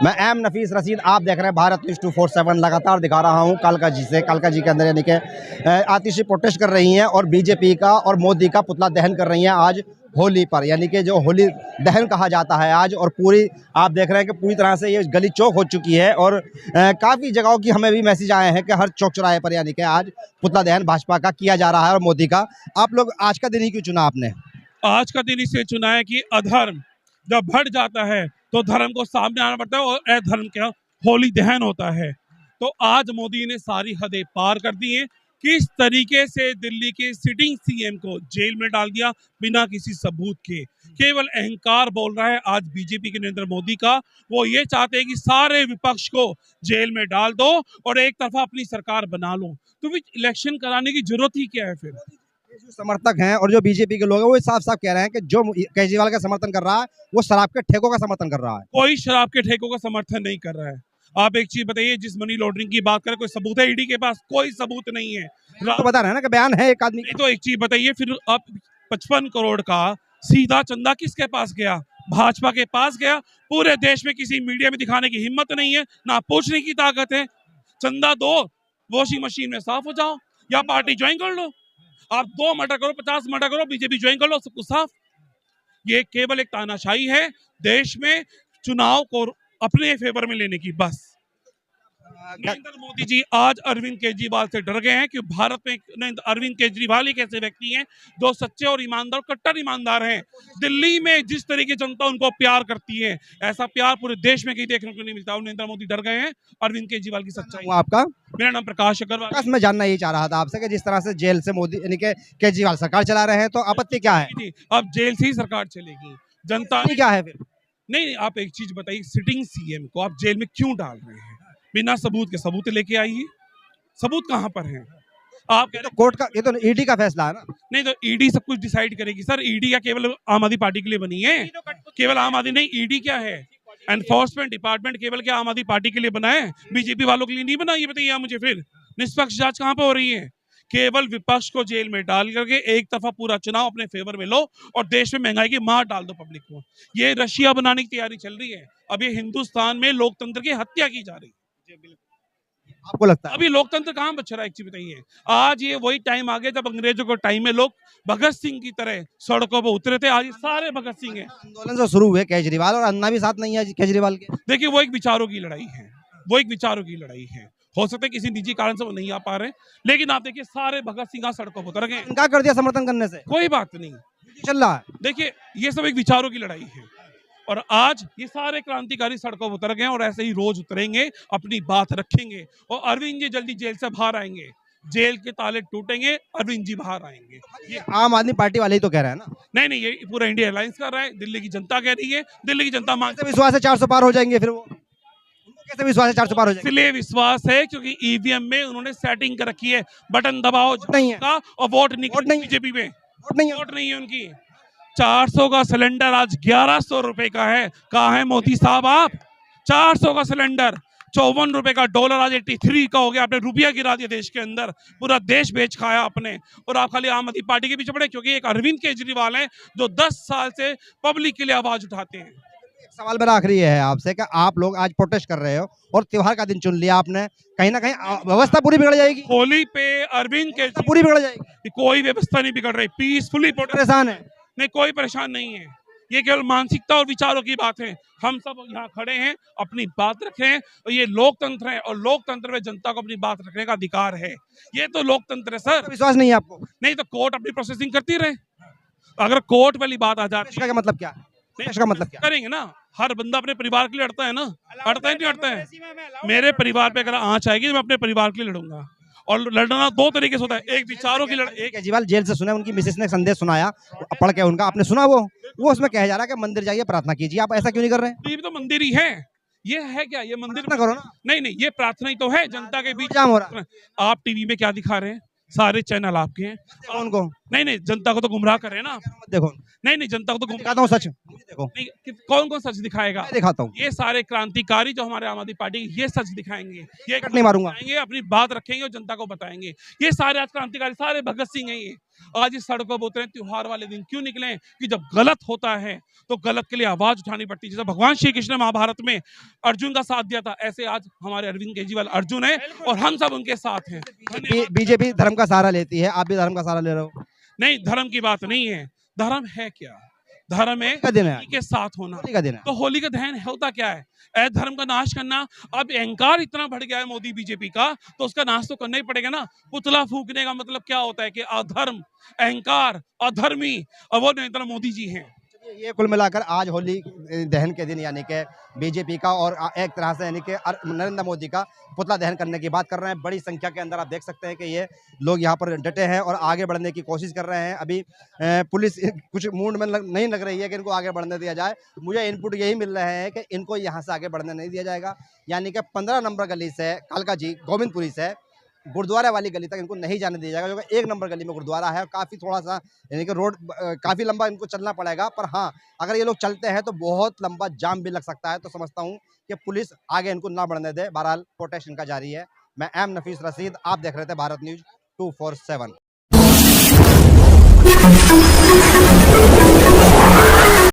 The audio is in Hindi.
मैं एम नफीस रशीद, आप देख रहे हैं भारत न्यूज़ 247। लगातार दिखा रहा हूं कालका जी के अंदर यानी कि आतिशी प्रोटेस्ट कर रही हैं और बीजेपी का और मोदी का पुतला दहन कर रही हैं आज होली पर, यानी कि जो होली दहन कहा जाता है आज। और पूरी आप देख रहे हैं कि पूरी तरह से ये गली चौक हो चुकी है और काफ़ी जगहों की हमें भी मैसेज आए हैं कि हर चौक चौराहे पर यानी कि आज पुतला दहन भाजपा का किया जा रहा है और मोदी का। आप लोग आज का दिन ही क्यों चुना आपने? आज का दिन इसलिए चुना है कि अधर्म जब बढ़ जाता है तो धर्म को सामने आना पड़ता है और अधर्म का होली दहन होता है। तो आज मोदी ने सारी हदें पार कर दी हैं। किस तरीके से दिल्ली के सिटिंग सीएम को जेल में डाल दिया बिना किसी सबूत के। केवल अहंकार बोल रहा है आज बीजेपी के नरेंद्र मोदी का। वो ये चाहते हैं कि सारे विपक्ष को जेल में डाल दो और एक तरफा अपनी सरकार बना लो। तो फिर इलेक्शन कराने की जरूरत ही क्या है? फिर जो समर्थक हैं और जो बीजेपी के लोग हैं वो साफ साफ कह रहे हैं कि जो केजरीवाल का समर्थन कर रहा है वो शराब के ठेकों का समर्थन कर रहा है। कोई शराब के ठेकों का समर्थन नहीं कर रहा है। आप एक चीज बताइए, जिस मनी लॉन्ड्रिंग की बात करें कोई सबूत है? ईडी के पास कोई सबूत नहीं है। तो बता रहे हैं ना कि बयान है एक आदमी। तो एक चीज बताइए, फिर अब 55 करोड़ का सीधा चंदा किसके पास गया? भाजपा के पास गया। पूरे देश में किसी मीडिया में दिखाने की हिम्मत नहीं है, ना पूछने की ताकत है। चंदा दो, वॉशिंग मशीन में साफ हो जाओ या पार्टी ज्वाइन कर लो। आप 2 मर्डर करो, 50 मर्डर करो, बीजेपी ज्वाइन कर लो, सब कुछ साफ। ये केवल एक तानाशाही है देश में चुनाव को अपने फेवर में लेने की, बस। नरेंद्र मोदी जी आज अरविंद केजरीवाल से डर गए हैं कि भारत में अरविंद केजरीवाल एक ऐसे व्यक्ति हैं जो सच्चे और ईमानदार, कट्टर ईमानदार हैं। दिल्ली में जिस तरीके जनता उनको प्यार करती है, ऐसा प्यार पूरे देश में कहीं देखने को नहीं मिलता। नरेंद्र मोदी डर गए हैं अरविंद केजरीवाल की सच्चाई। आपका? मेरा नाम प्रकाश अग्रवाल। मैं जानना यही चाह रहा था आपसे कि जिस तरह से जेल से मोदी यानी कि केजरीवाल सरकार चला रहे हैं तो आपत्ति क्या है? अब जेल से ही सरकार चलेगी। जनता क्या है फिर? नहीं, आप एक चीज बताइए, सिटिंग सीएम को आप जेल में क्यों डाल रहे हैं बिना सबूत के? सबूत लेके आइए। सबूत कहां पर है? आप तो कोर्ट का, ये तो ईडी का फैसला है ना। नहीं, तो ईडी सब कुछ डिसाइड करेगी सर। ईडी क्या केवल आम आदमी पार्टी के लिए बनी है? केवल आम आदमी नहीं, ईडी क्या है? एनफोर्समेंट डिपार्टमेंट केवल क्या आम आदमी पार्टी के लिए बना है? बीजेपी वालों के लिए नहीं बना? ये बताइए आप मुझे। फिर निष्पक्ष जांच कहां पर हो रही है? केवल विपक्ष को जेल में डाल करके एक तरफा पूरा चुनाव अपने फेवर में लो और देश में महंगाई की मार डाल दो पब्लिक को। ये रशिया बनाने की तैयारी चल रही है। अब ये हिंदुस्तान में लोकतंत्र की हत्या की जा रही है। आपको लगता है अभी लोकतंत्र कहां बच रहा है? एक चीज बताइए। आज ये वही टाइम आ गया जब अंग्रेजों के टाइम में लोग भगत सिंह की तरह सड़कों पर उतरे थे। आज ये सारे भगत सिंह हैं। आंदोलन से शुरू हुए केजरीवाल और अन्ना भी साथ नहीं है केजरीवाल के। देखिए, वो एक विचारों की लड़ाई है। वो एक विचारों की लड़ाई है। हो सकता है किसी निजी कारण से वो नहीं आ पा रहे, लेकिन आप देखिए सारे भगत सिंह सड़कों पर उतर गए। इनका कर दिया समर्थन करने से, कोई बात नहीं, चल रहा है। देखिए ये सब एक विचारों की लड़ाई है और आज ये सारे क्रांतिकारी सड़कों पर उतर गए और ऐसे ही रोज उतरेंगे, अपनी बात रखेंगे और अरविंद जी जल्दी जेल से बाहर आएंगे। जेल के ताले टूटेंगे, अरविंद जी बाहर आएंगे। ये आम आदमी पार्टी वाले ही तो कह रहे हैं ना। नहीं, ये पूरा इंडिया अलायंस कर रहा है। दिल्ली की जनता कह रही है, दिल्ली की जनता मांगती है। विश्वास है 400 पार हो जाएंगे फिर वो? कैसे विश्वास है 400 पार हो जाएंगे? इसलिए विश्वास है क्योंकि ईवीएम में उन्होंने सेटिंग कर रखी है, बटन दबाओ नहीं है का और वोट नहीं। बीजेपी में वोट नहीं है उनकी। 400 का सिलेंडर आज 1100 रुपए का है। कहाँ है मोदी साहब आप? 400 का सिलेंडर, 54 रुपए का डॉलर आज 83 का हो गया। आपने रुपया गिरा दिया देश के अंदर, पूरा देश बेच खाया आपने। और आप खाली आम आदमी पार्टी के पीछे पड़े क्योंकि एक अरविंद केजरीवाल है जो 10 साल से पब्लिक के लिए आवाज उठाते हैं। सवाल मेरा आखिरी है आपसे कि आप लोग आज प्रोटेस्ट कर रहे हो और त्योहार का दिन चुन लिया आपने, कहीं ना कहीं व्यवस्था पूरी बिगड़ जाएगी। होली पे अरविंद केजरीवाल पूरी बिगड़ जाएगी। कोई व्यवस्था नहीं बिगड़ रही, पीसफुली परेशान है। नहीं, कोई परेशान नहीं है। ये केवल मानसिकता और विचारों की बात है। हम सब यहाँ खड़े हैं, अपनी बात रखें और ये लोकतंत्र है और लोकतंत्र में जनता को अपनी बात रखने का अधिकार है। ये तो लोकतंत्र है सर। विश्वास नहीं है आपको? नहीं तो कोर्ट अपनी प्रोसेसिंग करती रहे। अगर कोर्ट वाली बात आ जाती है, इसका मतलब क्या? इसका मतलब क्या करेंगे ना? हर बंदा अपने परिवार के लिए लड़ता है ना, अड़ता है नहीं अड़ता है? मेरे परिवार पे अगर आंच आएगी तो मैं अपने परिवार के लिए लड़ूंगा। और लड़ना 2 तरीके से होता है, एक विचारों की लड़ाई। केजरीवाल जेल से सुना, उनकी मिसेस ने संदेश सुनाया पढ़ के उनका, आपने सुना? वो उसमें कहा जा रहा है कि मंदिर जाइए प्रार्थना कीजिए। आप ऐसा क्यों नहीं कर रहे हैं? ये तो मंदिर ही है। ये है क्या? ये मंदिर ना करो ना। नहीं, ये प्रार्थना ही तो है जनता के बीच। जाम हो रहा है। आप टीवी में क्या दिखा रहे हैं? सारे चैनल आपके हैं। उनको नहीं, जनता को तो गुमराह कर रहे हैं ना। देखो, नहीं, जनता को तो दिखाता हूँ सच। देखो नहीं, कौन सच दिखाएगा? मैं दिखाता हूँ। ये सारे क्रांतिकारी जो हमारे आम आदमी पार्टी, ये सच दिखाएंगे। ये नहीं मारूंगा, अपनी बात रखेंगे और जनता को बताएंगे। ये सारे आज क्रांतिकारी, सारे भगत सिंह हैं। आज इस सड़क पर उतरे त्योहार वाले दिन क्यों निकले कि जब गलत होता है तो गलत के लिए आवाज उठानी पड़ती है। जैसे भगवान श्री कृष्ण ने महाभारत में अर्जुन का साथ दिया था, ऐसे आज हमारे अरविंद केजरीवाल अर्जुन है और हम सब उनके साथ हैं। धन्यवाद। बीजेपी धर्म का सहारा लेती है, आप भी धर्म का सहारा ले रहे हो। नहीं, धर्म की बात नहीं है। धर्म है क्या? धर्म है का दिन है होली के साथ होना। होली का दिन है। तो होली का दहन होता क्या है? धर्म का नाश करना। अब अहंकार इतना बढ़ गया है मोदी बीजेपी का, तो उसका नाश तो करना ही पड़ेगा ना। पुतला फूकने का मतलब क्या होता है कि अधर्म, अहंकार, अधर्मी, और वो नरेंद्र मोदी जी हैं। ये कुल मिलाकर आज होली दहन के दिन यानी कि बीजेपी का और एक तरह से यानी कि नरेंद्र मोदी का पुतला दहन करने की बात कर रहे हैं। बड़ी संख्या के अंदर आप देख सकते हैं कि ये लोग यहाँ पर डटे हैं और आगे बढ़ने की कोशिश कर रहे हैं। अभी पुलिस कुछ मूड में नहीं लग रही है कि इनको आगे बढ़ने दिया जाए। मुझे इनपुट यही मिल रहे हैं कि इनको यहाँ से आगे बढ़ने नहीं दिया जाएगा, यानी कि 15 नंबर गली से कालका जी गोविंदपुरी से गुरुद्वारा वाली गली तक इनको नहीं जाने दिया जाएगा, क्योंकि 1 नंबर गली में गुरुद्वारा है। काफ़ी थोड़ा सा यानी कि रोड काफ़ी लंबा इनको चलना पड़ेगा, पर हाँ, अगर ये लोग चलते हैं तो बहुत लंबा जाम भी लग सकता है। तो समझता हूँ कि पुलिस आगे इनको ना बढ़ने दे। बहरहाल प्रोटेस्ट इनका जारी है। मैं एम नफीस रशीद, आप देख रहे थे भारत न्यूज़ 247।